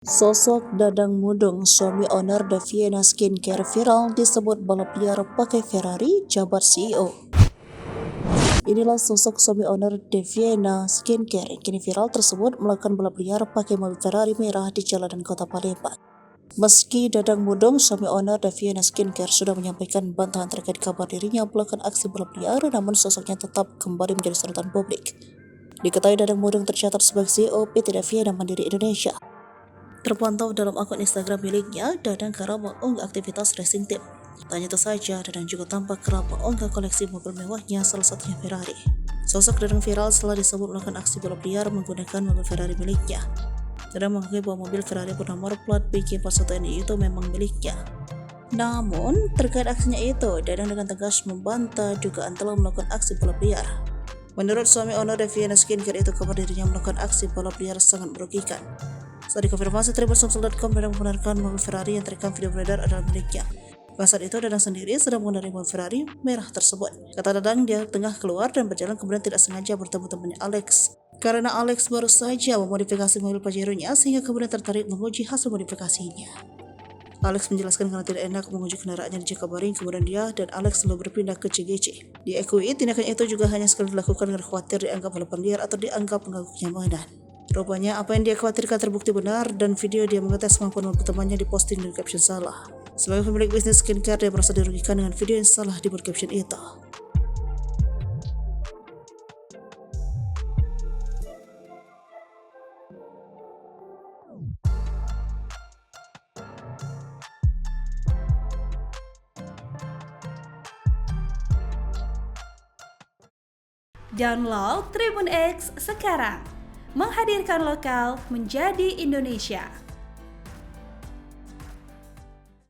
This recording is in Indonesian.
Sosok Dadang Mudung, suami owner Deviena Skincare viral disebut balap liar pakai Ferrari, jabat CEO. Inilah sosok suami owner Deviena Skincare yang kini viral tersebut melakukan balap liar pakai mobil Ferrari merah di jalanan kota Palembang. Meski Dadang Mudung, suami owner Deviena Skincare, sudah menyampaikan bantahan terkait kabar dirinya melakukan aksi balap liar, namun sosoknya tetap kembali menjadi sorotan publik. Diketahui Dadang Mudung tercatat sebagai CEO PT Deviena Mandiri Indonesia. Terpantau dalam akun Instagram miliknya, Dadang kerap mengunggah aktivitas racing team. Tanya itu saja, Dadang juga tampak kerap mengunggah koleksi mobil mewahnya, salah satunya Ferrari. Sosok Dadang viral setelah disebut melakukan aksi balap liar menggunakan mobil Ferrari miliknya. Dadang mengakui bahwa mobil Ferrari bernomor plat BK41NI itu memang miliknya. Namun, terkait aksinya itu, Dadang dengan tegas membantah dugaan telah melakukan aksi balap liar. Menurut suami owner Deviena Skincare itu, kabar dirinya melakukan aksi balap liar sangat merugikan. Saat dikonfirmasi Tribunsamsul.com, Dadang membenarkan mobil Ferrari yang terekam video beredar adalah miliknya. Saat itu Dadang sendiri sedang mengendarai mobil Ferrari merah tersebut. Kata Dadang, dia tengah keluar dan berjalan, kemudian tidak sengaja bertemu temannya Alex. Karena Alex baru saja memodifikasi mobil Pajero-nya, sehingga kemudian tertarik menguji hasil modifikasinya. Alex menjelaskan karena tidak enak menguji kendaraannya di Jakabaring, kemudian dia dan Alex lalu berpindah ke CGC. Diakui tindakan itu juga hanya sekali dilakukan karena khawatir dianggap balapan liar atau dianggap mengganggu kenyamanan. Rupanya apa yang dia khawatirkan terbukti benar, dan video dia mengetes kemampuan mobil temannya diposting dengan caption salah. Sebagai pemilik bisnis skincare, dia merasa dirugikan dengan video yang salah dibuat caption itu. Download Tribun X sekarang, menghadirkan lokal menjadi Indonesia.